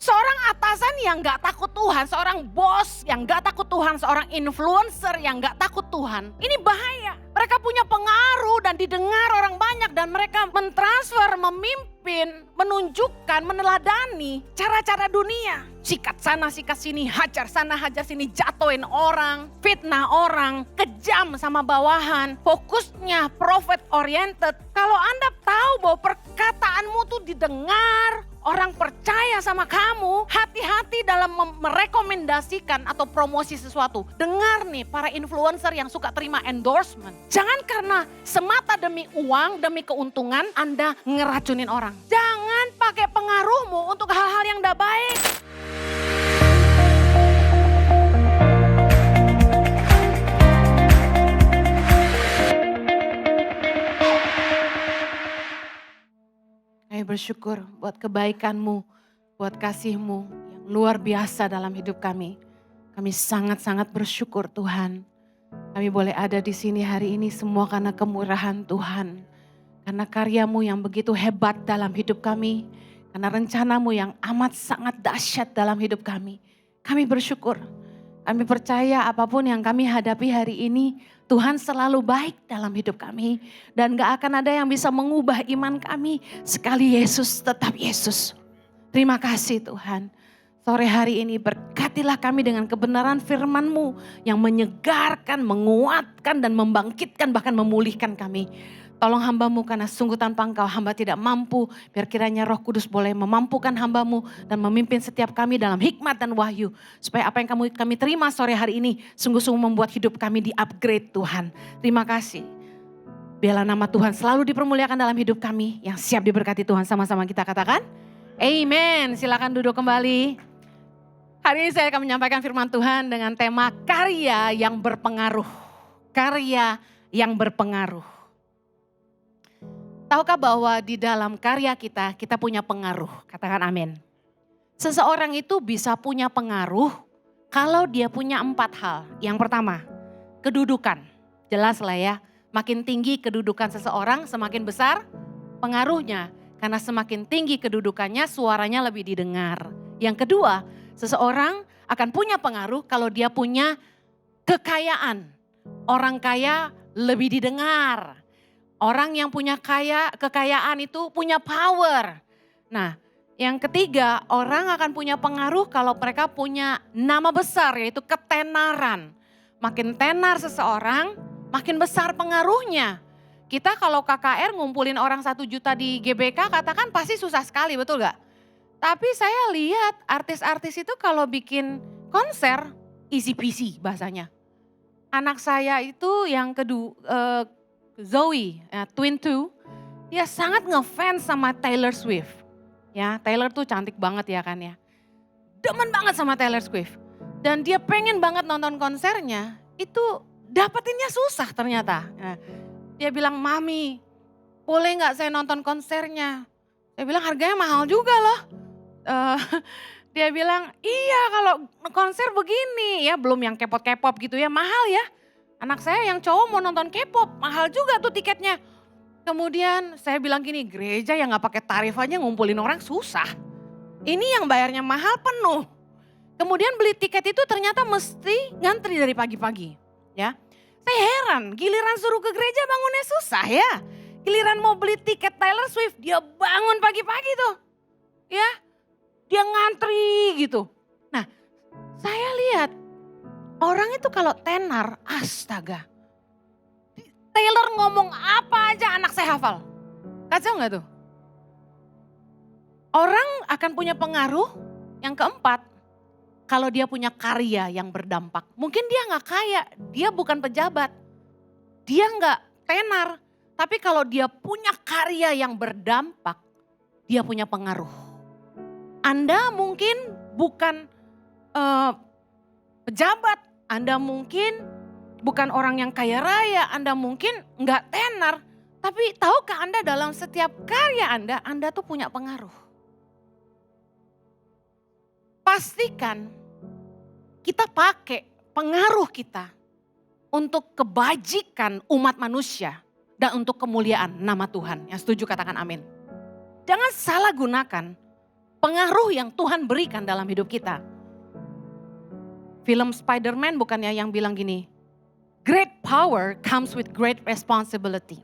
Seorang atasan yang gak takut Tuhan, seorang bos yang gak takut Tuhan, seorang influencer yang gak takut Tuhan. Ini bahaya. Mereka punya pengaruh dan didengar orang banyak dan mereka mentransfer, memimpin, menunjukkan, meneladani cara-cara dunia. Sikat sana, sikat sini, hajar sana, hajar sini, jatuhin orang, fitnah orang, kejam sama bawahan. Fokusnya profit oriented. Kalau Anda tahu bahwa perkataanmu tuh didengar, orang percaya sama kamu, hati-hati dalam merekomendasikan atau promosi sesuatu. Dengar nih para influencer yang suka terima endorsement. Jangan karena semata demi uang, demi keuntungan Anda ngeracunin orang. Jangan pakai pengaruhmu untuk hal-hal yang tidak baik. Kami bersyukur buat kebaikan-Mu, buat kasih-Mu yang luar biasa dalam hidup kami. Kami sangat-sangat bersyukur Tuhan. Kami boleh ada di sini hari ini semua karena kemurahan Tuhan. Karena karya-Mu yang begitu hebat dalam hidup kami. Karena rencana-Mu yang amat sangat dahsyat dalam hidup kami. Kami bersyukur. Kami percaya apapun yang kami hadapi hari ini, Tuhan selalu baik dalam hidup kami. Dan gak akan ada yang bisa mengubah iman kami. Sekali Yesus tetap Yesus. Terima kasih Tuhan. Sore hari ini berkatilah kami dengan kebenaran firman-Mu yang menyegarkan, menguatkan dan membangkitkan bahkan memulihkan kami. Tolong hamba-Mu karena sungguh tanpa Engkau hamba tidak mampu. Biar kiranya Roh Kudus boleh memampukan hamba-Mu dan memimpin setiap kami dalam hikmat dan wahyu. Supaya apa yang kami terima sore hari ini sungguh-sungguh membuat hidup kami di-upgrade Tuhan. Terima kasih. Biarlah nama Tuhan selalu dipermuliakan dalam hidup kami. Yang siap diberkati Tuhan sama-sama kita katakan. Amen. Silakan duduk kembali. Hari ini saya akan menyampaikan firman Tuhan dengan tema karya yang berpengaruh. Karya yang berpengaruh. Tahukah bahwa di dalam karya kita punya pengaruh. Katakan amin. Seseorang itu bisa punya pengaruh kalau dia punya 4 hal. Yang pertama, kedudukan. Jelas lah ya, makin tinggi kedudukan seseorang semakin besar pengaruhnya. Karena semakin tinggi kedudukannya suaranya lebih didengar. Yang kedua, seseorang akan punya pengaruh kalau dia punya kekayaan. Orang kaya lebih didengar. Orang yang punya kekayaan itu punya power. Nah, yang ketiga, orang akan punya pengaruh kalau mereka punya nama besar, yaitu ketenaran. Makin tenar seseorang, makin besar pengaruhnya. Kita kalau KKR ngumpulin orang 1 juta di GBK, katakan pasti susah sekali, betul gak? Tapi saya lihat artis-artis itu kalau bikin konser, easy peasy bahasanya. Anak saya itu yang kedua, Zoe, Twin 2, dia sangat ngefans sama Taylor Swift. Ya, Taylor tuh cantik banget ya kan ya. Demen banget sama Taylor Swift. Dan dia pengen banget nonton konsernya, itu dapetinnya susah ternyata. Nah, dia bilang, Mami, boleh gak saya nonton konsernya? Saya bilang harganya mahal juga loh. Dia bilang, iya kalau konser begini ya, belum yang K-pop gitu ya, mahal ya. Anak saya yang cowok mau nonton K-pop, mahal juga tuh tiketnya. Kemudian saya bilang gini, gereja yang gak pakai tarif aja ngumpulin orang susah. Ini yang bayarnya mahal penuh. Kemudian beli tiket itu ternyata mesti ngantri dari pagi-pagi. Ya, saya heran, giliran suruh ke gereja bangunnya susah ya. Giliran mau beli tiket Taylor Swift, dia bangun pagi-pagi tuh. Ya, dia ngantri gitu. Nah, saya lihat orang itu kalau tenar, astaga. Taylor ngomong apa aja anak saya hafal. Kacau gak tuh? Orang akan punya pengaruh. Yang keempat, kalau dia punya karya yang berdampak. Mungkin dia gak kaya, dia bukan pejabat. Dia gak tenar. Tapi kalau dia punya karya yang berdampak, dia punya pengaruh. Anda mungkin bukan pejabat, Anda mungkin bukan orang yang kaya raya, Anda mungkin nggak tenar. Tapi tahukah Anda dalam setiap karya Anda tuh punya pengaruh. Pastikan kita pakai pengaruh kita untuk kebajikan umat manusia dan untuk kemuliaan nama Tuhan. Yang setuju katakan amin. Jangan salah gunakan pengaruh yang Tuhan berikan dalam hidup kita. Film Spider-Man bukannya yang bilang gini, great power comes with great responsibility.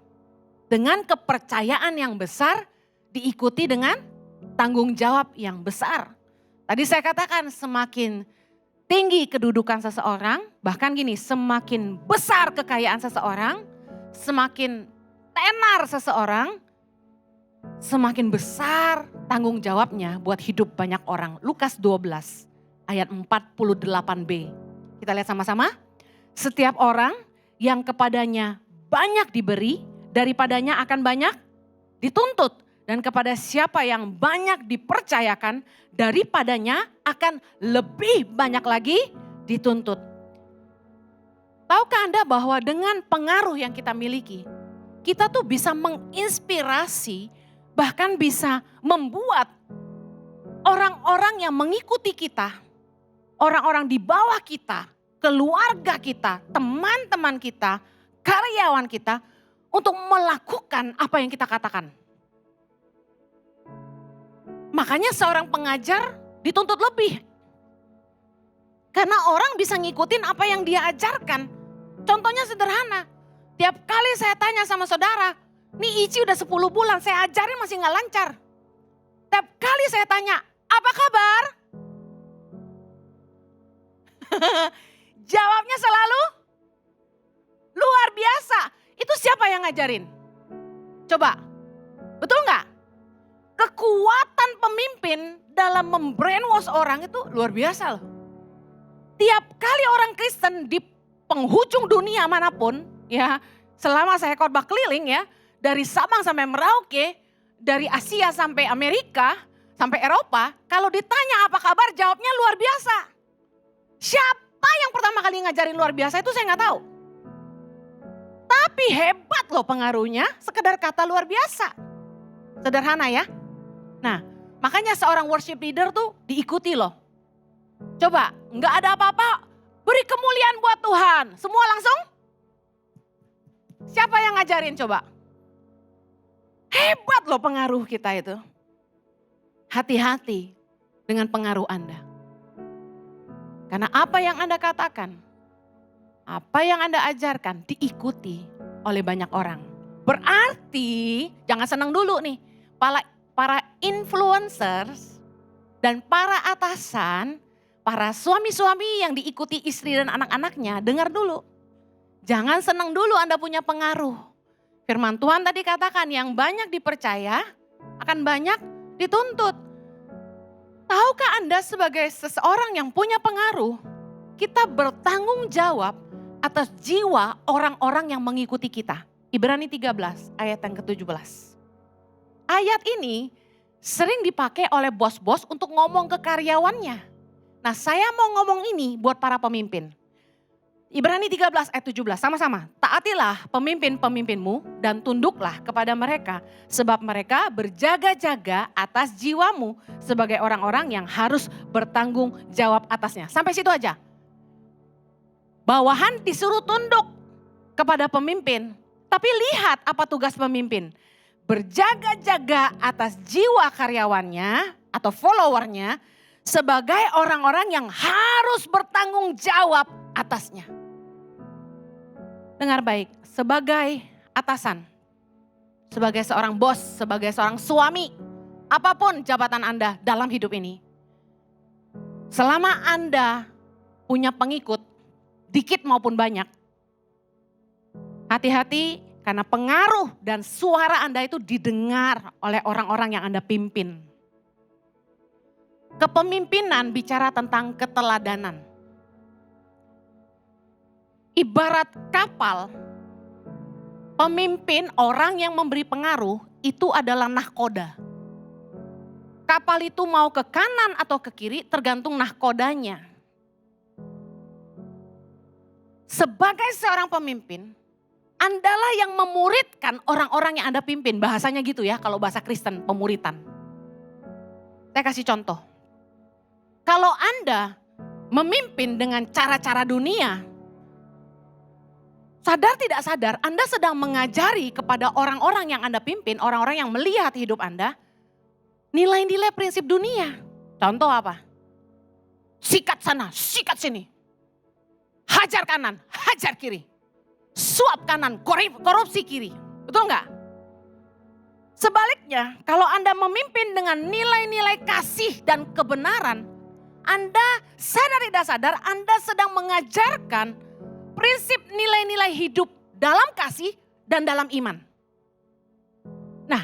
Dengan kepercayaan yang besar diikuti dengan tanggung jawab yang besar. Tadi saya katakan semakin tinggi kedudukan seseorang, bahkan gini, semakin besar kekayaan seseorang, semakin tenar seseorang, semakin besar tanggung jawabnya buat hidup banyak orang. Lukas 12 ayat 48b. Kita lihat sama-sama. Setiap orang yang kepadanya banyak diberi, daripadanya akan banyak dituntut. Dan kepada siapa yang banyak dipercayakan, daripadanya akan lebih banyak lagi dituntut. Tahukah Anda bahwa dengan pengaruh yang kita miliki, kita tuh bisa menginspirasi, bahkan bisa membuat orang-orang yang mengikuti kita, orang-orang di bawah kita, keluarga kita, teman-teman kita, karyawan kita, untuk melakukan apa yang kita katakan. Makanya seorang pengajar dituntut lebih. Karena orang bisa ngikutin apa yang dia ajarkan. Contohnya sederhana. Tiap kali saya tanya sama saudara, nih Ici udah 10 bulan saya ajarin masih gak lancar. Tiap kali saya tanya, apa kabar? Jawabnya selalu luar biasa. Itu siapa yang ngajarin? Coba, betul gak? Kekuatan pemimpin dalam membrainwash orang itu luar biasa loh. Tiap kali orang Kristen di penghujung dunia manapun, ya, selama saya khotbah keliling ya, dari Sabang sampai Merauke, dari Asia sampai Amerika, sampai Eropa, kalau ditanya apa kabar jawabnya luar biasa. Siapa yang pertama kali ngajarin luar biasa itu saya nggak tahu. Tapi hebat loh pengaruhnya, sekedar kata luar biasa. Sederhana ya. Nah, makanya seorang worship leader tuh diikuti loh. Coba, nggak ada apa-apa, beri kemuliaan buat Tuhan. Semua langsung? Siapa yang ngajarin coba? Hebat loh pengaruh kita itu. Hati-hati dengan pengaruh Anda. Karena apa yang Anda katakan, apa yang Anda ajarkan diikuti oleh banyak orang. Berarti, jangan senang dulu nih. Para influencers dan para atasan, para suami-suami yang diikuti istri dan anak-anaknya, dengar dulu. Jangan senang dulu Anda punya pengaruh. Firman Tuhan tadi katakan yang banyak dipercaya akan banyak dituntut. Tahukah Anda sebagai seseorang yang punya pengaruh, kita bertanggung jawab atas jiwa orang-orang yang mengikuti kita. Ibrani 13 ayat yang ke-17. Ayat ini sering dipakai oleh bos-bos untuk ngomong ke karyawannya. Nah, saya mau ngomong ini buat para pemimpin. Ibrani 13 ayat 17 sama-sama. Taatilah pemimpin-pemimpinmu dan tunduklah kepada mereka. Sebab mereka berjaga-jaga atas jiwamu sebagai orang-orang yang harus bertanggung jawab atasnya. Sampai situ aja. Bawahan disuruh tunduk kepada pemimpin. Tapi lihat apa tugas pemimpin. Berjaga-jaga atas jiwa karyawannya atau followernya sebagai orang-orang yang harus bertanggung jawab atasnya. Dengar baik, sebagai atasan, sebagai seorang bos, sebagai seorang suami, apapun jabatan Anda dalam hidup ini. Selama Anda punya pengikut, dikit maupun banyak, hati-hati. Karena pengaruh dan suara Anda itu didengar oleh orang-orang yang Anda pimpin. Kepemimpinan bicara tentang keteladanan. Ibarat kapal, pemimpin orang yang memberi pengaruh itu adalah nahkoda. Kapal itu mau ke kanan atau ke kiri tergantung nahkodanya. Sebagai seorang pemimpin, Andalah yang memuridkan orang-orang yang Anda pimpin. Bahasanya gitu ya, kalau bahasa Kristen, pemuritan. Saya kasih contoh. Kalau Anda memimpin dengan cara-cara dunia, sadar tidak sadar Anda sedang mengajari kepada orang-orang yang Anda pimpin, orang-orang yang melihat hidup Anda, nilai-nilai prinsip dunia. Contoh apa? Sikat sana, sikat sini. Hajar kanan, hajar kiri. Suap kanan, korupsi kiri. Betul nggak? Sebaliknya, kalau Anda memimpin dengan nilai-nilai kasih dan kebenaran, Anda sadar tidak sadar, Anda sedang mengajarkan prinsip nilai-nilai hidup dalam kasih dan dalam iman. Nah,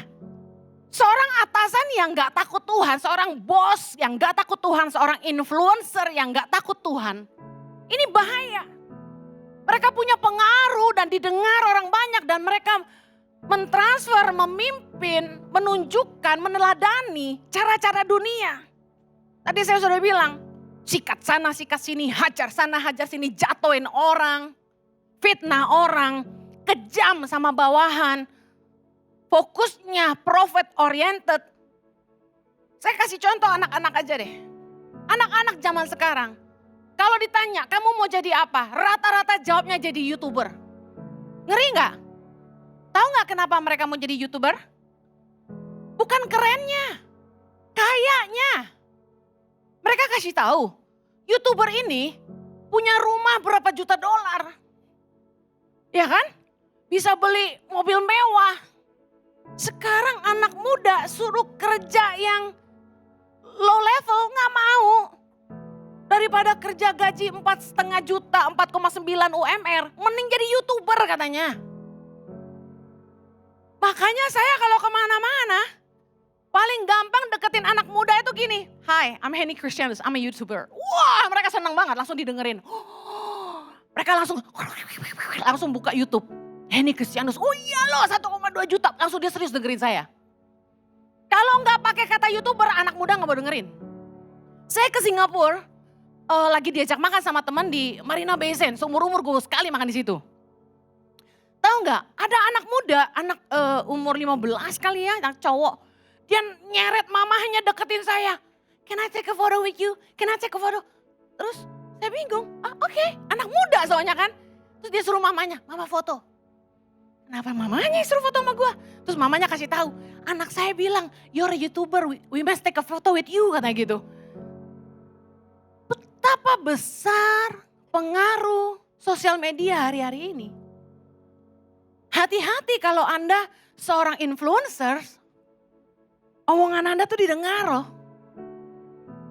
seorang atasan yang gak takut Tuhan, seorang bos yang gak takut Tuhan, seorang influencer yang gak takut Tuhan, ini bahaya. Mereka punya pengaruh dan didengar orang banyak dan mereka mentransfer, memimpin, menunjukkan, meneladani cara-cara dunia. Tadi saya sudah bilang, sikat sana, sikat sini, hajar sana, hajar sini, jatuhin orang, fitnah orang, kejam sama bawahan, fokusnya profit oriented. Saya kasih contoh anak-anak aja deh. Anak-anak zaman sekarang, kalau ditanya kamu mau jadi apa? Rata-rata jawabnya jadi YouTuber. Ngeri gak? Tahu gak kenapa mereka mau jadi YouTuber? Bukan kerennya, kayaknya. Mereka kasih tahu, YouTuber ini punya rumah berapa juta dolar. Ya kan? Bisa beli mobil mewah. Sekarang anak muda suruh kerja yang low level gak mau. Daripada kerja gaji 4,5 juta, 4,9 UMR, mending jadi YouTuber katanya. Makanya saya kalau kemana-mana, paling gampang deketin anak muda itu gini. Hi, I'm Henny Christianus, I'm a YouTuber. Wah, mereka senang banget, langsung didengerin. Mereka langsung buka YouTube. Henny Christianus, oh iya loh 1,2 juta, langsung dia serius dengerin saya. Kalau nggak pakai kata YouTuber, anak muda nggak mau dengerin. Saya ke Singapura, lagi diajak makan sama teman di Marina Bay Sands. Seumur-umur gue sekali makan di situ. Tahu nggak? Ada anak muda, anak umur 15 kali ya, anak cowok. Dia nyeret mamahnya deketin saya. Can I take a photo with you? Can I take a photo? Terus saya bingung. Oke, anak muda soalnya kan. Terus dia suruh mamanya, mama foto. Kenapa mamanya suruh foto sama gue? Terus mamanya kasih tahu, anak saya bilang, you're a YouTuber, we must take a photo with you, katanya gitu. Betapa besar pengaruh sosial media hari-hari ini. Hati-hati kalau Anda seorang influencer, omongan Anda tuh didengar loh.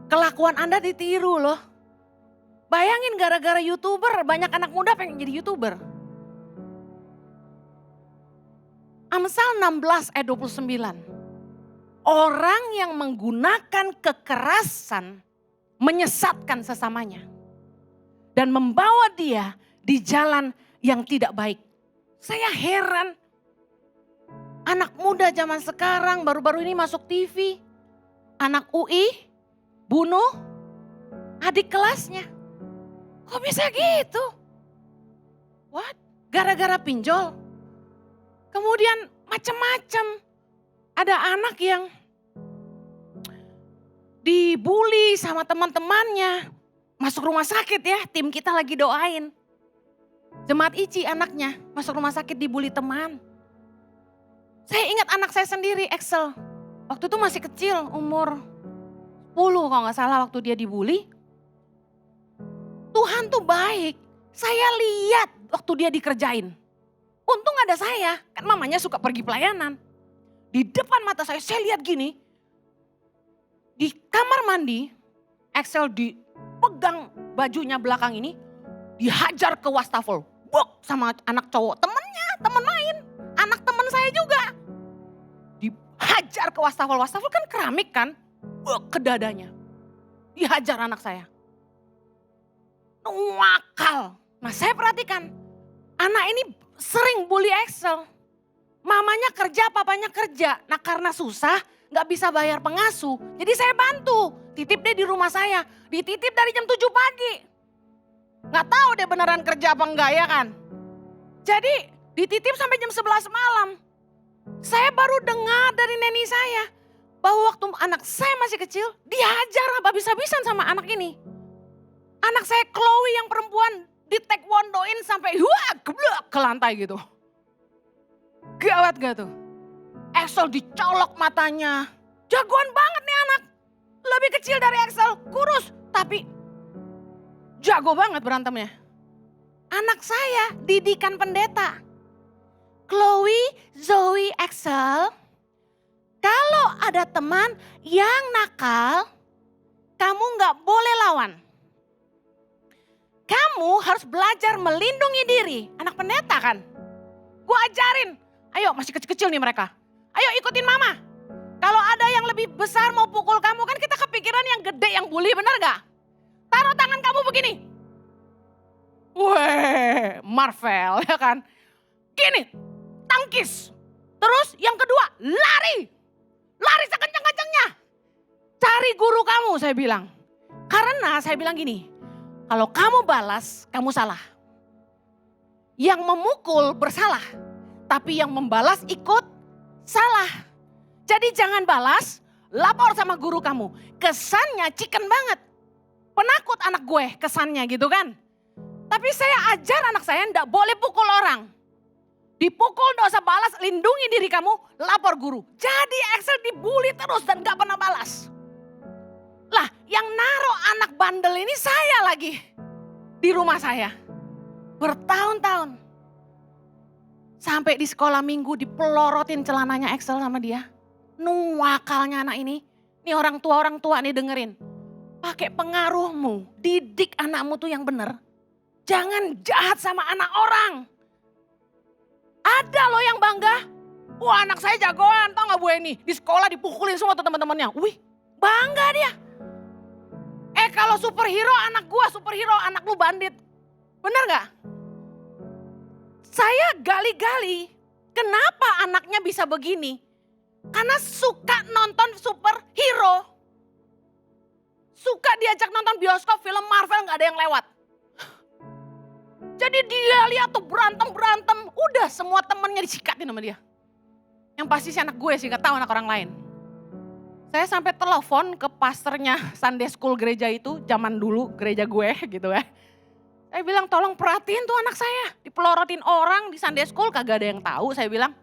Kelakuan Anda ditiru loh. Bayangin gara-gara YouTuber, banyak anak muda pengen jadi YouTuber. Amsal 16 ayat 29. Orang yang menggunakan kekerasan menyesatkan sesamanya. Dan membawa dia di jalan yang tidak baik. Saya heran. Anak muda zaman sekarang baru-baru ini masuk TV. Anak UI bunuh adik kelasnya. Kok bisa gitu? What? Gara-gara pinjol? Kemudian macam-macam. Ada anak yang dibully sama teman-temannya. Masuk rumah sakit ya, tim kita lagi doain. Jemaat Ici anaknya masuk rumah sakit dibully teman. Saya ingat anak saya sendiri, Excel. Waktu itu masih kecil, umur 10 kalau gak salah waktu dia dibully. Tuhan tuh baik, saya lihat waktu dia dikerjain. Untung ada saya, kan mamanya suka pergi pelayanan. Di depan mata saya lihat gini. Di kamar mandi, Excel dipegang bajunya belakang ini. Dihajar ke wastafel. Bok sama anak cowok, temennya, temen main. Anak temen saya juga. Dihajar ke wastafel, wastafel kan keramik kan. Bok ke dadanya. Dihajar anak saya. Wakal. Nah saya perhatikan, anak ini sering bully Excel. Mamanya kerja, papanya kerja. Nah karena susah, gak bisa bayar pengasuh. Jadi saya bantu, titip deh di rumah saya. Dititip dari jam 7 pagi. Gak tahu deh beneran kerja apa enggak ya kan. Jadi dititip sampai jam 11 malam. Saya baru dengar dari neni saya. Bahwa waktu anak saya masih kecil, dihajar habis-habisan sama anak ini. Anak saya Chloe yang perempuan di taekwondoin sampai geblek ke lantai gitu. Gawat gak tuh? Excel dicolok matanya. Jagoan banget nih anak. Lebih kecil dari Excel, kurus. Tapi jago banget berantemnya. Anak saya didikan pendeta. Chloe, Zoe, Excel. Kalau ada teman yang nakal, kamu gak boleh lawan. Kamu harus belajar melindungi diri. Anak pendeta kan. Gue ajarin. Ayo masih kecil-kecil nih mereka. Ayo ikutin mama. Kalau ada yang lebih besar mau pukul kamu kan kita kepikiran yang gede yang bully, bener gak? Taruh tangan kamu begini. Weh, Marvel ya kan. Gini, tangkis. Terus yang kedua, lari. Lari sekencang-kencangnya. Cari guru kamu saya bilang. Karena saya bilang gini, kalau kamu balas, kamu salah. Yang memukul bersalah. Tapi yang membalas ikut salah. Jadi jangan balas, lapor sama guru kamu. Kesannya chicken banget. Penakut anak gue kesannya gitu kan. Tapi saya ajar anak saya enggak boleh pukul orang. Dipukul enggak usah balas, lindungi diri kamu, lapor guru. Jadi Excel dibully terus dan gak pernah balas. Lah yang naruh anak bandel ini saya lagi. Di rumah saya. Bertahun-tahun. Sampai di sekolah minggu dipelorotin celananya Excel sama dia. Nuakalnya anak ini. Nih orang tua nih dengerin. Pakai pengaruhmu, didik anakmu tuh yang benar. Jangan jahat sama anak orang. Ada loh yang bangga. Wah anak saya jagoan, tau gak Bu Eni? Di sekolah dipukulin semua tuh teman-temannya. Wih bangga dia. Kalau superhero anak gua superhero, anak lu bandit. Bener gak? Saya gali-gali, kenapa anaknya bisa begini? Karena suka nonton superhero. Suka diajak nonton bioskop film Marvel gak ada yang lewat. Jadi dia lihat tuh berantem. Udah semua temennya disikatin sama dia. Yang pasti si anak gue sih gak tahu anak orang lain. Saya sampai telepon ke pastornya Sunday School gereja itu. Zaman dulu gereja gue gitu ya. Saya bilang tolong perhatiin tuh anak saya. Dipelorotin orang di Sunday School kagak ada yang tahu saya bilang.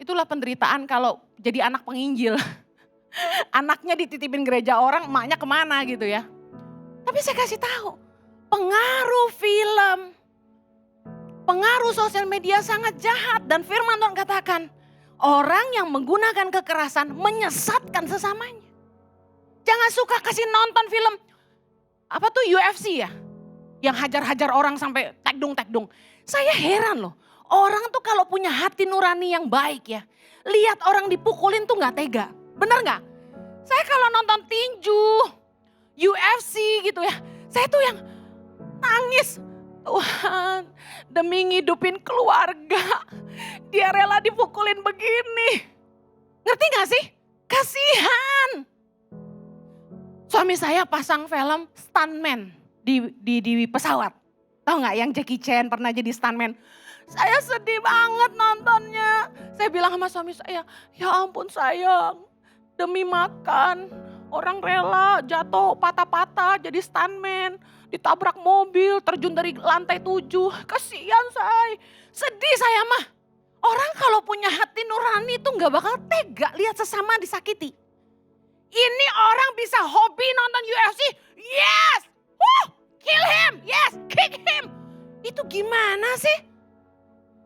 Itulah penderitaan kalau jadi anak penginjil. Anaknya dititipin gereja orang, emaknya kemana gitu ya. Tapi saya kasih tahu, pengaruh film, pengaruh sosial media sangat jahat. Dan firman Tuhan katakan, orang yang menggunakan kekerasan menyesatkan sesamanya. Jangan suka kasih nonton film, apa tuh UFC ya? Yang hajar-hajar orang sampai tekdung. Saya heran loh, orang tuh kalau punya hati nurani yang baik ya. Lihat orang dipukulin tuh gak tega. Bener gak? Saya kalau nonton tinju, UFC gitu ya. Saya tuh yang nangis. Tuhan demi ngidupin keluarga. Dia rela dipukulin begini. Ngerti gak sih? Kasihan. Suami saya pasang film stuntman di pesawat. Tahu gak yang Jackie Chan pernah jadi stuntman. Saya sedih banget nontonnya. Saya bilang sama suami saya, ya ampun sayang. Demi makan, orang rela jatuh patah-patah jadi stuntman. Ditabrak mobil, terjun dari lantai 7. Kasihan saya. Sedih saya mah. Orang kalau punya hati nurani itu gak bakal tega lihat sesama disakiti. Ini orang bisa hobi nonton UFC. Yes! Kill him! Yes! Kick him! Itu gimana sih?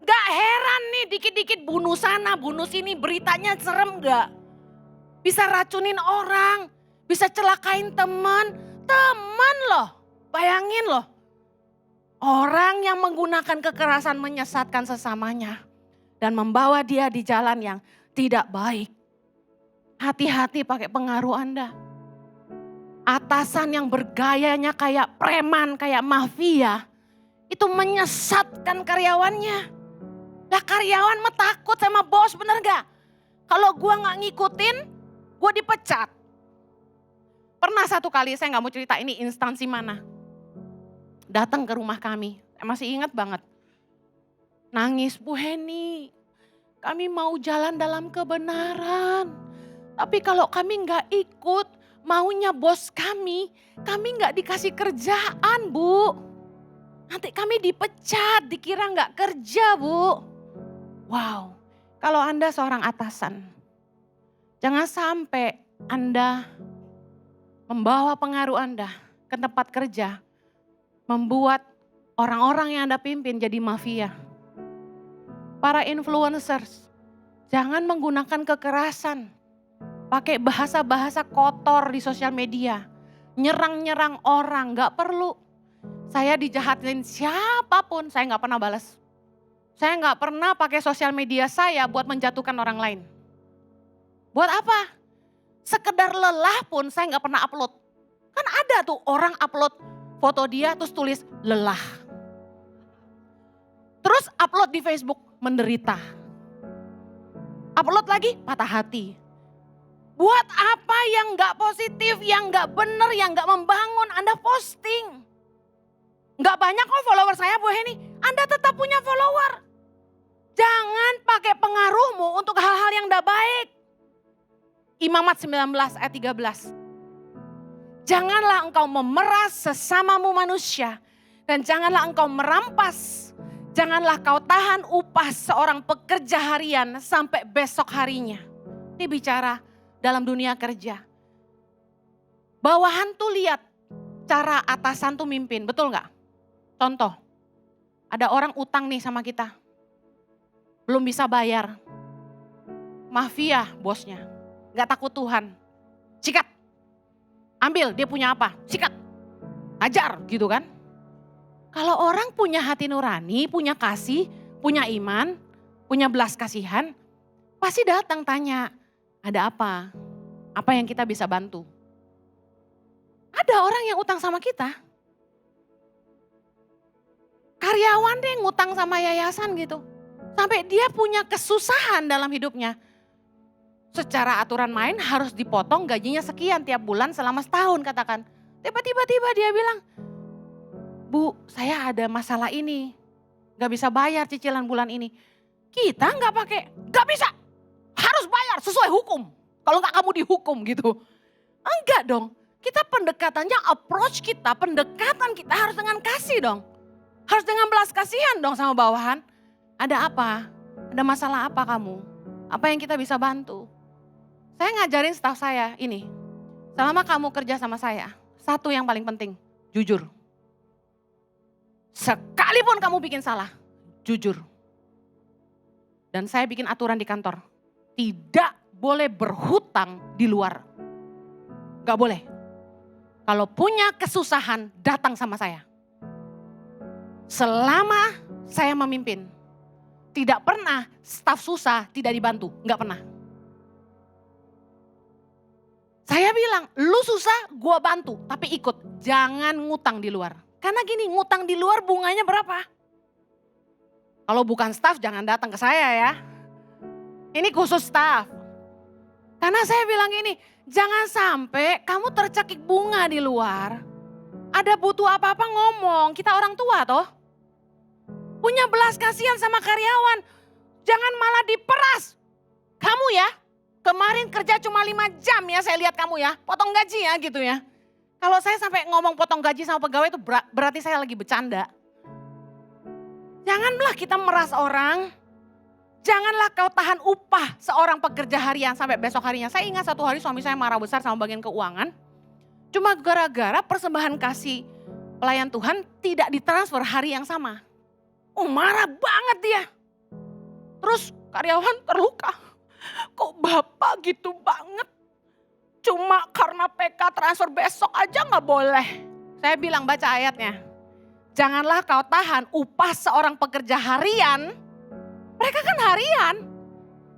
Gak heran nih dikit-dikit bunuh sana, bunuh sini. Beritanya serem gak? Bisa racunin orang, bisa celakain teman loh. Bayangin loh, orang yang menggunakan kekerasan menyesatkan sesamanya dan membawa dia di jalan yang tidak baik. Hati-hati pakai pengaruh Anda. Atasan yang bergayanya kayak preman, kayak mafia, itu menyesatkan karyawannya. Lah karyawan mah takut sama bos, bener gak? Kalau gua gak ngikutin, gue dipecat. Pernah satu kali, saya gak mau cerita ini instansi mana. Datang ke rumah kami, saya masih ingat banget. Nangis, Bu Heni, kami mau jalan dalam kebenaran. Tapi kalau kami gak ikut maunya bos kami gak dikasih kerjaan Bu. Nanti kami dipecat, dikira gak kerja Bu. Wow, kalau Anda seorang atasan, jangan sampai Anda membawa pengaruh Anda ke tempat kerja, membuat orang-orang yang Anda pimpin jadi mafia. Para influencers, jangan menggunakan kekerasan, pakai bahasa-bahasa kotor di sosial media, nyerang-nyerang orang, gak perlu. Saya dijahatin siapapun, saya gak pernah balas. Saya gak pernah pakai sosial media saya buat menjatuhkan orang lain. Buat apa? Sekedar lelah pun saya gak pernah upload. Kan ada tuh orang upload foto dia terus tulis lelah. Terus upload di Facebook, menderita. Upload lagi, patah hati. Buat apa yang gak positif, yang gak benar, yang gak membangun, Anda posting. Gak banyak kok follower saya Bu Heni, Anda tetap punya follower. Jangan pakai pengaruhmu untuk hal-hal yang gak baik. Imamat 19 ayat 13. Janganlah engkau memeras sesamamu manusia. Dan janganlah engkau merampas. Janganlah kau tahan upah seorang pekerja harian sampai besok harinya. Ini bicara dalam dunia kerja. Bawahan tuh lihat cara atasan tuh mimpin, betul gak? Contoh, ada orang utang nih sama kita. Belum bisa bayar. Mafia bosnya. Gak takut Tuhan. Sikat. Ambil, dia punya apa? Sikat. Ajar gitu kan. Kalau orang punya hati nurani, punya kasih, punya iman, punya belas kasihan, pasti datang tanya, ada apa? Apa yang kita bisa bantu? Ada orang yang utang sama kita. Karyawan deh ngutang sama yayasan gitu. Sampai dia punya kesusahan dalam hidupnya. Secara aturan main harus dipotong gajinya sekian tiap bulan selama setahun katakan. Tiba-tiba dia bilang, Bu saya ada masalah ini. Gak bisa bayar cicilan bulan ini. Kita gak pakai, gak bisa. Harus bayar sesuai hukum. Kalau gak kamu dihukum gitu. Enggak dong. Kita pendekatannya, approach kita, pendekatan kita harus dengan kasih dong. Harus dengan belas kasihan dong sama bawahan. Ada apa? Ada masalah apa kamu? Apa yang kita bisa bantu? Saya ngajarin staf saya ini. Selama kamu kerja sama saya, satu yang paling penting, jujur. Sekalipun kamu bikin salah, jujur. Dan saya bikin aturan di kantor. Tidak boleh berhutang di luar. Gak boleh. Kalau punya kesusahan, datang sama saya. Selama saya memimpin, tidak pernah staf susah tidak dibantu. Gak pernah. Saya bilang, lu susah gua bantu, tapi ikut. Jangan ngutang di luar. Karena gini, ngutang di luar bunganya berapa? Kalau bukan staf jangan datang ke saya ya. Ini khusus staf. Karena saya bilang gini, jangan sampai kamu tercekik bunga di luar. Ada butuh apa-apa ngomong, kita orang tua toh. Punya belas kasihan sama karyawan. Jangan malah diperas. Kamu ya, kemarin kerja cuma 5 jam ya saya lihat kamu ya. Potong gaji ya gitu ya. Kalau saya sampai ngomong potong gaji sama pegawai itu berarti saya lagi bercanda. Janganlah kita meras orang. Janganlah kau tahan upah seorang pekerja harian sampai besok harinya. Saya ingat satu hari suami saya marah besar sama bagian keuangan. Cuma gara-gara persembahan kasih pelayan Tuhan tidak ditransfer hari yang sama. Oh marah banget dia. Terus karyawan terluka. Kok bapak gitu banget? Cuma karena PK transfer besok aja gak boleh. Saya bilang baca ayatnya. Janganlah kau tahan upah seorang pekerja harian. Mereka kan harian.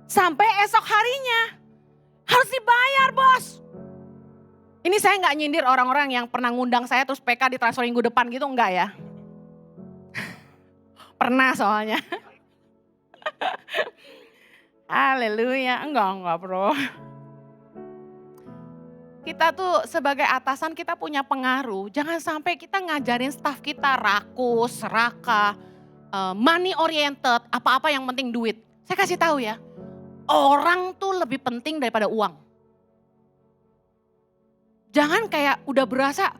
Sampai esok harinya. Harus dibayar bos. Ini saya gak nyindir orang-orang yang pernah ngundang saya terus PK ditransfer minggu depan gitu enggak ya. Pernah soalnya. Haleluya, enggak bro. Kita tuh sebagai atasan kita punya pengaruh. Jangan sampai kita ngajarin staf kita rakus, serakah, money oriented, apa-apa yang penting duit. Saya kasih tahu ya, orang tuh lebih penting daripada uang. Jangan kayak udah berasa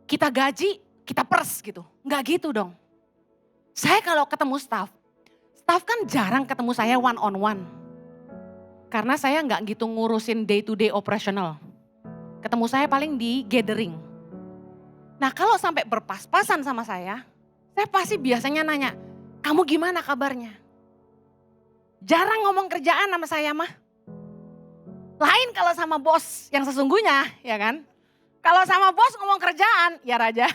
kita gaji, kita pers gitu. Enggak gitu dong. Saya kalau ketemu staf kan jarang ketemu saya one on one. Karena saya enggak gitu ngurusin day to day operational. Ketemu saya paling di gathering. Nah kalau sampai berpas-pasan sama saya pasti biasanya nanya, kamu gimana kabarnya? Jarang ngomong kerjaan sama saya mah. Lain kalau sama bos yang sesungguhnya, ya kan? Kalau sama bos ngomong kerjaan, ya raja.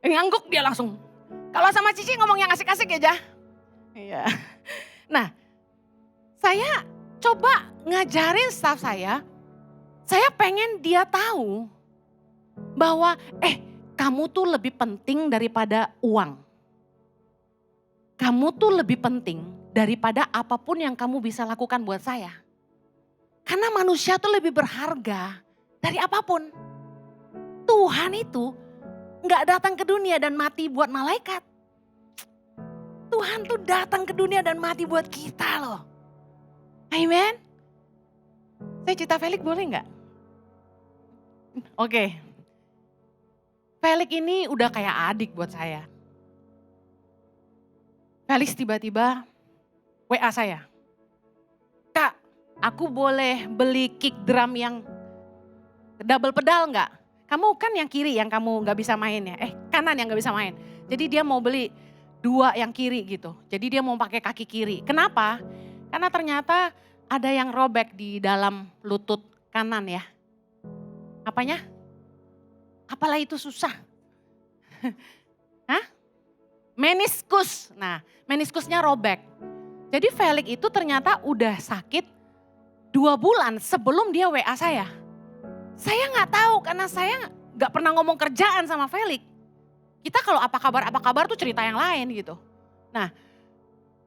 Ngangguk dia langsung. Kalau sama Cici ngomong yang asik-asik aja. Iya. Nah, saya coba ngajarin staff saya pengen dia tahu bahwa kamu tuh lebih penting daripada uang. Kamu tuh lebih penting daripada apapun yang kamu bisa lakukan buat saya. Karena manusia tuh lebih berharga dari apapun. Tuhan itu gak datang ke dunia dan mati buat malaikat. Tuhan tuh datang ke dunia dan mati buat kita loh. Amen. Saya cerita Felix boleh gak? Oke. Felix ini udah kayak adik buat saya. Felix tiba-tiba WA saya. Kak, aku boleh beli kick drum yang double pedal gak? Kamu kan yang kiri yang kamu gak bisa main ya. Kanan yang gak bisa main. Jadi dia mau beli 2 yang kiri gitu. Jadi dia mau pakai kaki kiri. Kenapa? Karena ternyata ada yang robek di dalam lutut kanan ya. Apanya? Apalah itu susah. Hah? Meniskus. Nah, meniskusnya robek. Jadi Felix itu ternyata udah sakit 2 bulan sebelum dia WA saya. Saya gak tahu karena saya gak pernah ngomong kerjaan sama Felix. Kita kalau apa kabar tuh cerita yang lain gitu. Nah,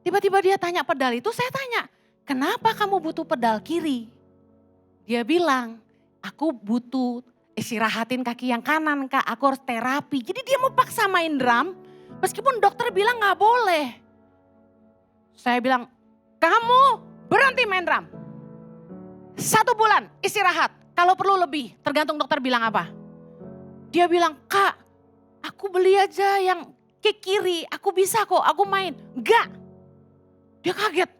tiba-tiba dia tanya pedal itu, saya tanya, kenapa kamu butuh pedal kiri? Dia bilang, aku butuh istirahatin kaki yang kanan Kak, aku harus terapi. Jadi dia mau paksa main drum, meskipun dokter bilang gak boleh. Saya bilang, kamu berhenti main drum. 1 bulan istirahat, kalau perlu lebih, tergantung dokter bilang apa. Dia bilang, Kak, aku beli aja yang kick kiri, aku bisa kok, aku main. Enggak, dia kaget.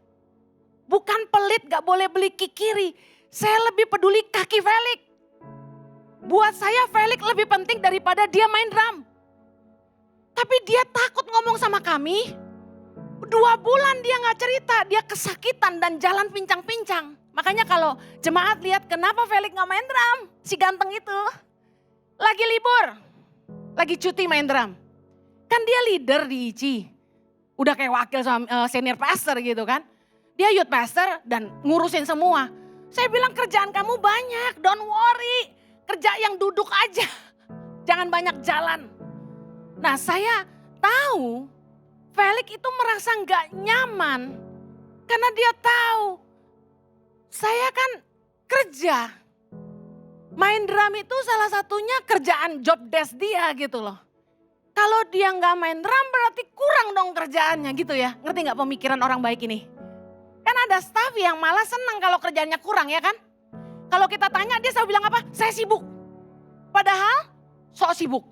Bukan pelit gak boleh beli kick kiri. Saya lebih peduli kaki Felix. Buat saya Felix lebih penting daripada dia main drum. Tapi dia takut ngomong sama kami. 2 bulan dia gak cerita, dia kesakitan dan jalan pincang-pincang. Makanya kalau jemaat lihat kenapa Felix gak main drum. Si ganteng itu. Lagi libur, lagi cuti main drum. Kan dia leader di ICI. Udah kayak wakil sama senior pastor gitu kan. Dia youth pastor dan ngurusin semua. Saya bilang kerjaan kamu banyak, don't worry. Kerja yang duduk aja, jangan banyak jalan. Nah saya tahu Felix itu merasa gak nyaman. Karena dia tahu saya kan kerja. Main drum itu salah satunya kerjaan job desk dia gitu loh. Kalau dia gak main drum berarti kurang dong kerjaannya gitu ya. Ngerti gak pemikiran orang baik ini? Kan ada staff yang malah senang kalau kerjaannya kurang ya kan. Kalau kita tanya dia selalu bilang apa? Saya sibuk. Padahal sok sibuk.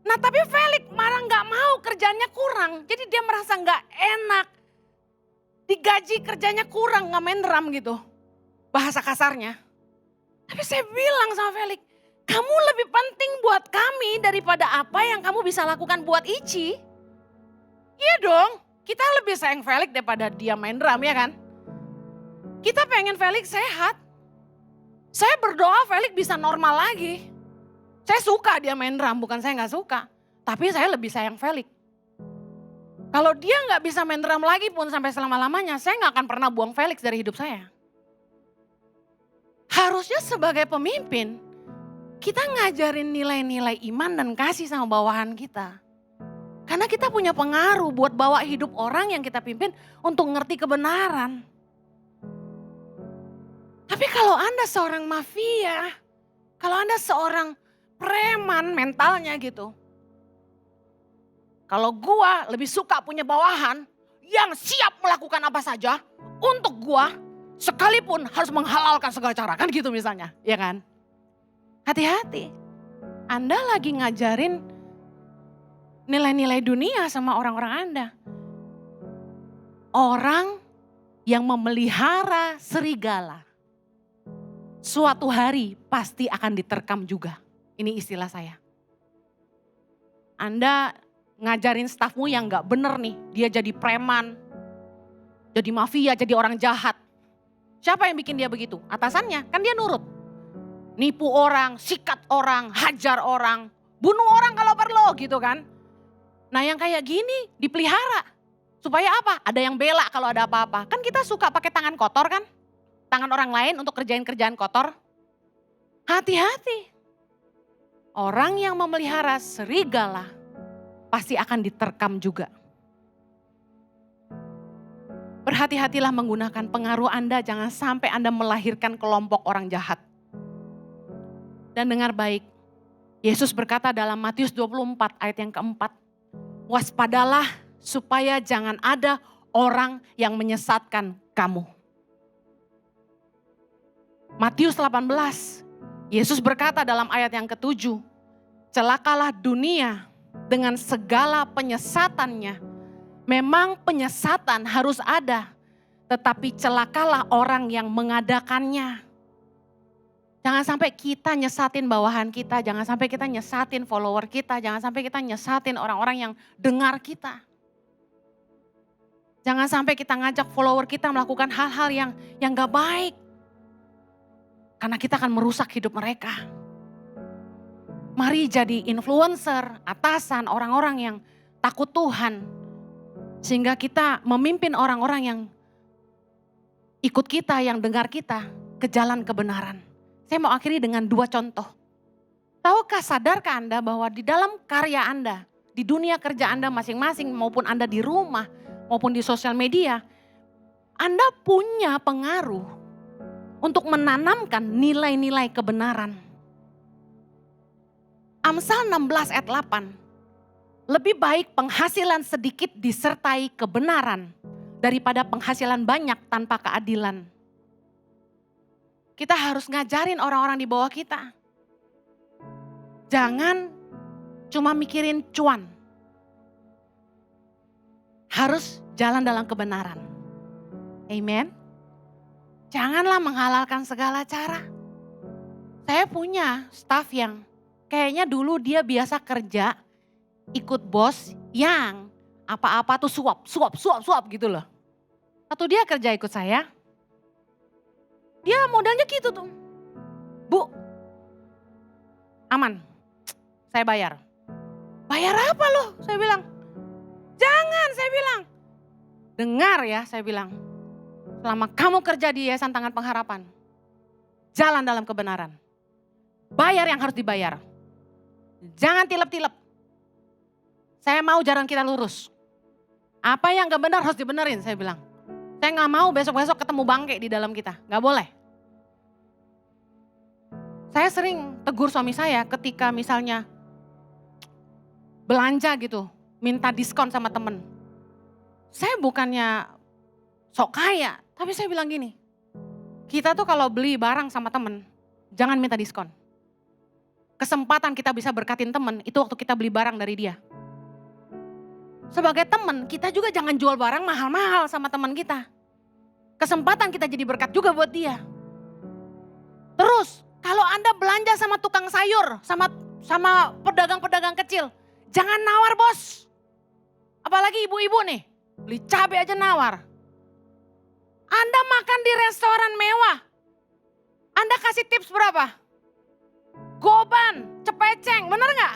Nah tapi Felix malah gak mau kerjaannya kurang. Jadi dia merasa gak enak. Digaji kerjanya kurang gak main drum gitu. Bahasa kasarnya. Tapi saya bilang sama Felix, kamu lebih penting buat kami daripada apa yang kamu bisa lakukan buat ICI. Iya dong, kita lebih sayang Felix daripada dia main drum ya kan. Kita pengen Felix sehat. Saya berdoa Felix bisa normal lagi. Saya suka dia main drum, bukan saya gak suka. Tapi saya lebih sayang Felix. Kalau dia gak bisa main drum lagi pun sampai selama-lamanya, saya gak akan pernah buang Felix dari hidup saya. Harusnya sebagai pemimpin, kita ngajarin nilai-nilai iman dan kasih sama bawahan kita. Karena kita punya pengaruh buat bawa hidup orang yang kita pimpin untuk ngerti kebenaran. Tapi kalau Anda seorang mafia, kalau Anda seorang preman mentalnya gitu. Kalau gua lebih suka punya bawahan yang siap melakukan apa saja untuk gua, sekalipun harus menghalalkan segala cara, kan gitu misalnya, ya kan? Hati-hati, Anda lagi ngajarin nilai-nilai dunia sama orang-orang Anda. Orang yang memelihara serigala. suatu hari pasti akan diterkam juga. Ini istilah saya. Anda ngajarin stafmu yang gak bener nih, dia jadi preman, jadi mafia, jadi orang jahat. Siapa yang bikin dia begitu? Atasannya, kan dia nurut. Nipu orang, sikat orang, hajar orang, bunuh orang kalau perlu gitu kan. Nah yang kayak gini dipelihara. Supaya apa? Ada yang bela kalau ada apa-apa. Kan kita suka pakai tangan kotor kan? Tangan orang lain untuk kerjain kerjaan kotor. Hati-hati. Orang yang memelihara serigala pasti akan diterkam juga. Berhati-hatilah menggunakan pengaruh Anda, jangan sampai Anda melahirkan kelompok orang jahat. Dan dengar baik, Yesus berkata dalam Matius 24 ayat yang keempat, waspadalah supaya jangan ada orang yang menyesatkan kamu. Matius 18, Yesus berkata dalam ayat yang ketujuh, celakalah dunia dengan segala penyesatannya. Memang penyesatan harus ada, tetapi celakalah orang yang mengadakannya. Jangan sampai kita nyesatin bawahan kita, jangan sampai kita nyesatin follower kita, jangan sampai kita nyesatin orang-orang yang dengar kita. Jangan sampai kita ngajak follower kita melakukan hal-hal yang gak baik. Karena kita akan merusak hidup mereka. Mari jadi influencer, atasan, orang-orang yang takut Tuhan. Sehingga kita memimpin orang-orang yang ikut kita, yang dengar kita ke jalan kebenaran. Saya mau akhiri dengan 2 contoh. Tahukah, sadarkah Anda bahwa di dalam karya Anda, di dunia kerja Anda masing-masing maupun Anda di rumah, maupun di sosial media, Anda punya pengaruh untuk menanamkan nilai-nilai kebenaran. Amsal 16 ayat 8. Lebih baik penghasilan sedikit disertai kebenaran daripada penghasilan banyak tanpa keadilan. Kita harus ngajarin orang-orang di bawah kita. Jangan cuma mikirin cuan. Harus jalan dalam kebenaran. Amen. Janganlah menghalalkan segala cara. Saya punya staff yang kayaknya dulu dia biasa kerja ikut bos yang apa-apa tuh suap gitu loh. Atau dia kerja ikut saya, dia modalnya gitu tuh. Bu, aman, saya bayar. Bayar apa loh? Saya bilang, jangan, saya bilang. Dengar ya, saya bilang. Selama kamu kerja di Yayasan Tangan Pengharapan, jalan dalam kebenaran. Bayar yang harus dibayar. Jangan tilep-tilep. Saya mau jalan kita lurus. Apa yang gak benar harus dibenerin, saya bilang. Saya gak mau besok-besok ketemu bangke di dalam kita, gak boleh. Saya sering tegur suami saya ketika misalnya belanja gitu, minta diskon sama temen. Saya bukannya sok kaya, tapi saya bilang gini, kita tuh kalau beli barang sama temen, jangan minta diskon. Kesempatan kita bisa berkatin temen, itu waktu kita beli barang dari dia. Sebagai teman, kita juga jangan jual barang mahal-mahal sama teman kita. Kesempatan kita jadi berkat juga buat dia. Terus, kalau Anda belanja sama tukang sayur, sama pedagang-pedagang kecil, jangan nawar bos. Apalagi ibu-ibu nih, beli cabai aja nawar. Anda makan di restoran mewah, Anda kasih tips berapa? Goban, cepeceng, bener gak?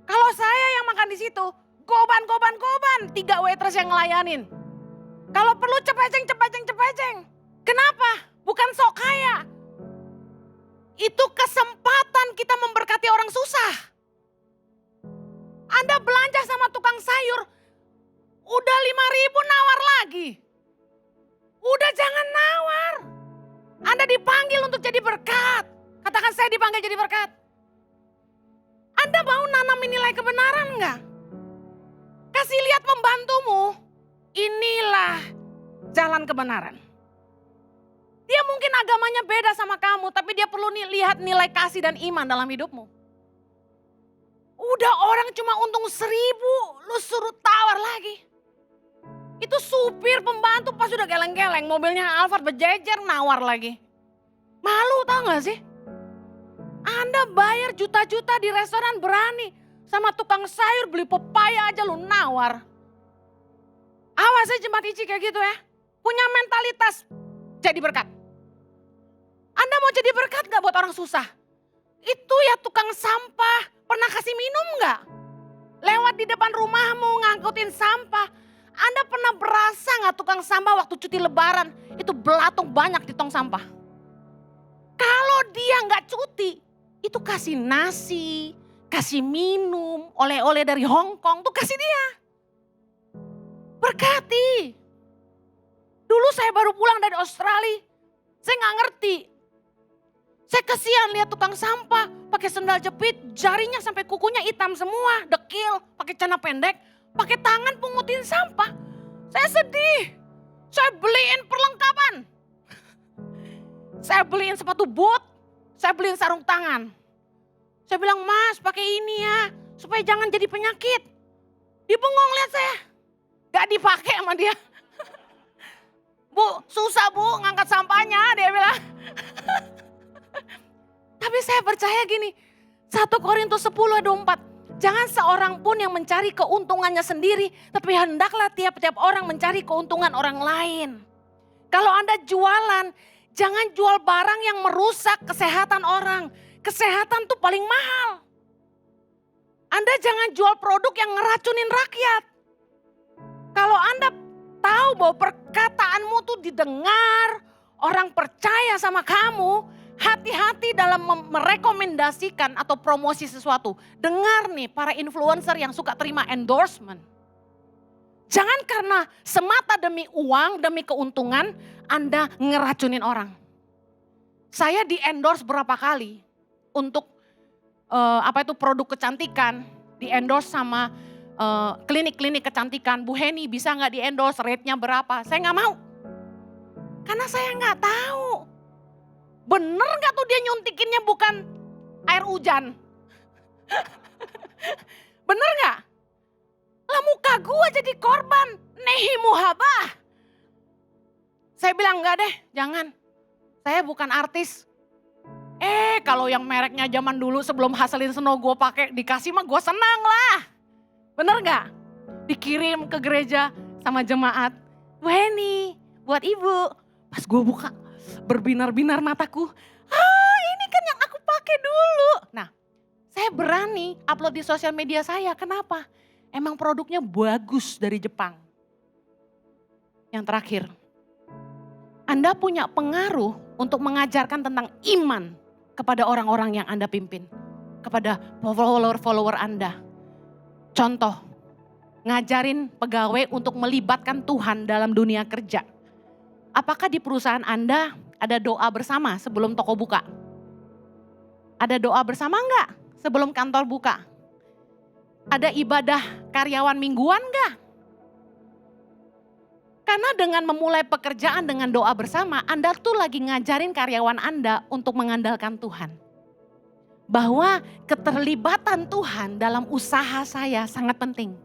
Kalau saya yang makan di situ, goban, 3 waitress yang ngelayanin. Kalau perlu cepeceng. Kenapa? Bukan sok kaya. Itu kesempatan kita memberkati orang susah. Anda belanja sama tukang sayur, udah 5.000 nawar lagi. Udah jangan nawar. Anda dipanggil untuk jadi berkat. Katakan saya dipanggil jadi berkat. Anda mau nanamin nilai kebenaran enggak? Kasih lihat pembantumu, inilah jalan kebenaran. Dia mungkin agamanya beda sama kamu, tapi dia perlu lihat nilai kasih dan iman dalam hidupmu. Udah orang cuma untung 1.000, lu suruh tawar lagi. Itu supir pembantu pas udah geleng-geleng, mobilnya Alphard berjejer nawar lagi. Malu tau gak sih? Anda bayar juta-juta di restoran berani sama tukang sayur beli pepaya aja lu nawar. Awas ya jemaat Ici kayak gitu ya. Punya mentalitas jadi berkat. Anda mau jadi berkat gak buat orang susah? Itu ya tukang sampah, pernah kasih minum gak? Lewat di depan rumahmu ngangkutin sampah. Anda pernah berasa gak tukang sampah waktu cuti lebaran itu belatung banyak di tong sampah? Kalau dia gak cuti, itu kasih nasi, kasih minum, oleh-oleh dari Hong Kong tuh kasih dia. Berkati. Dulu saya baru pulang dari Australia, saya gak ngerti. Saya kesian lihat tukang sampah, pakai sendal jepit, jarinya sampai kukunya hitam semua, dekil, pakai celana pendek, pakai tangan pungutin sampah. Saya sedih. Saya beliin perlengkapan. Saya beliin sepatu boot, saya beliin sarung tangan. Saya bilang, Mas pakai ini ya, supaya jangan jadi penyakit. Dia bengong lihat saya, gak dipakai sama dia. Bu, susah bu ngangkat sampahnya, dia bilang. Tapi saya percaya gini, 1 Korintus 10 ayat 24. Jangan seorang pun yang mencari keuntungannya sendiri, tapi hendaklah tiap-tiap orang mencari keuntungan orang lain. Kalau Anda jualan, jangan jual barang yang merusak kesehatan orang. Kesehatan tuh paling mahal. Anda jangan jual produk yang ngeracunin rakyat. Kalau Anda tahu bahwa perkataanmu tuh didengar, orang percaya sama kamu, hati-hati dalam merekomendasikan atau promosi sesuatu. Dengar nih para influencer yang suka terima endorsement. Jangan karena semata demi uang, demi keuntungan, Anda ngeracunin orang. Saya di endorse berapa kali untuk produk kecantikan, di endorse sama klinik-klinik kecantikan. Bu Heni bisa gak di endorse, rate-nya berapa? Saya gak mau. Karena saya gak tahu. Bener gak tuh dia nyuntikinnya bukan air hujan? Bener gak? Lah muka gue jadi korban, nehi muhabah. Saya bilang enggak deh, jangan. Saya bukan artis. Kalau yang mereknya zaman dulu sebelum Haselin Snow gue pakai dikasih mah gue senang lah. Bener gak? Dikirim ke gereja sama jemaat. Bu Heni, buat ibu. Pas gue buka, berbinar-binar mataku. Ini kan yang aku pakai dulu. Nah, saya berani upload di sosial media saya. Kenapa? Emang produknya bagus dari Jepang. Yang terakhir, Anda punya pengaruh untuk mengajarkan tentang iman kepada orang-orang yang Anda pimpin. Kepada follower-follower Anda. Contoh, ngajarin pegawai untuk melibatkan Tuhan dalam dunia kerja. Apakah di perusahaan Anda ada doa bersama sebelum toko buka? Ada doa bersama enggak sebelum kantor buka? Ada ibadah karyawan mingguan enggak? Karena dengan memulai pekerjaan dengan doa bersama, Anda tuh lagi ngajarin karyawan Anda untuk mengandalkan Tuhan. Bahwa keterlibatan Tuhan dalam usaha saya sangat penting.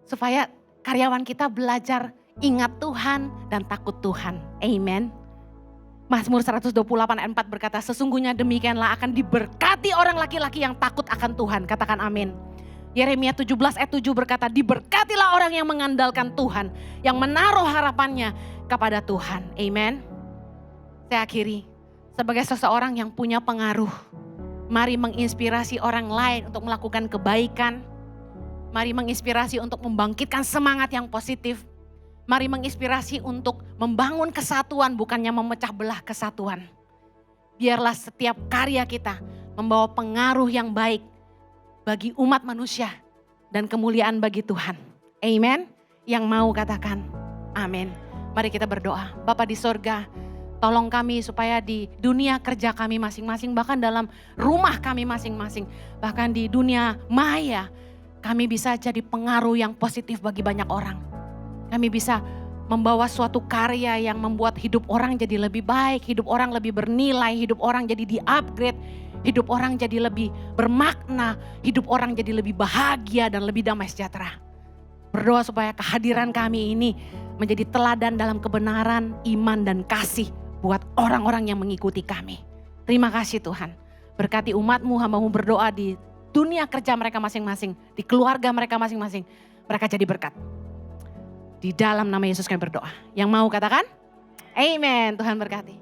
Supaya karyawan kita belajar ingat Tuhan dan takut Tuhan. Amen. Mazmur 128 ayat 4 berkata, sesungguhnya demikianlah akan diberkati orang laki-laki yang takut akan Tuhan. Katakan amin. Yeremia 17 ayat 7 berkata, diberkatilah orang yang mengandalkan Tuhan, yang menaruh harapannya kepada Tuhan. Amen. Saya akhiri, sebagai seseorang yang punya pengaruh, mari menginspirasi orang lain untuk melakukan kebaikan. Mari menginspirasi untuk membangkitkan semangat yang positif. Mari menginspirasi untuk membangun kesatuan, bukannya memecah belah kesatuan. Biarlah setiap karya kita membawa pengaruh yang baik bagi umat manusia dan kemuliaan bagi Tuhan. Amen. Yang mau katakan amin. Mari kita berdoa. Bapa di sorga, tolong kami supaya di dunia kerja kami masing-masing, bahkan dalam rumah kami masing-masing, bahkan di dunia maya, kami bisa jadi pengaruh yang positif bagi banyak orang. Kami bisa membawa suatu karya yang membuat hidup orang jadi lebih baik, hidup orang lebih bernilai, hidup orang jadi di-upgrade, hidup orang jadi lebih bermakna, hidup orang jadi lebih bahagia dan lebih damai sejahtera. Berdoa supaya kehadiran kami ini menjadi teladan dalam kebenaran, iman dan kasih buat orang-orang yang mengikuti kami. Terima kasih Tuhan. Berkati umat-Mu, hamba-Mu berdoa di dunia kerja mereka masing-masing, di keluarga mereka masing-masing. Mereka jadi berkat. Di dalam nama Yesus kami berdoa. Yang mau katakan? Amen. Tuhan berkati.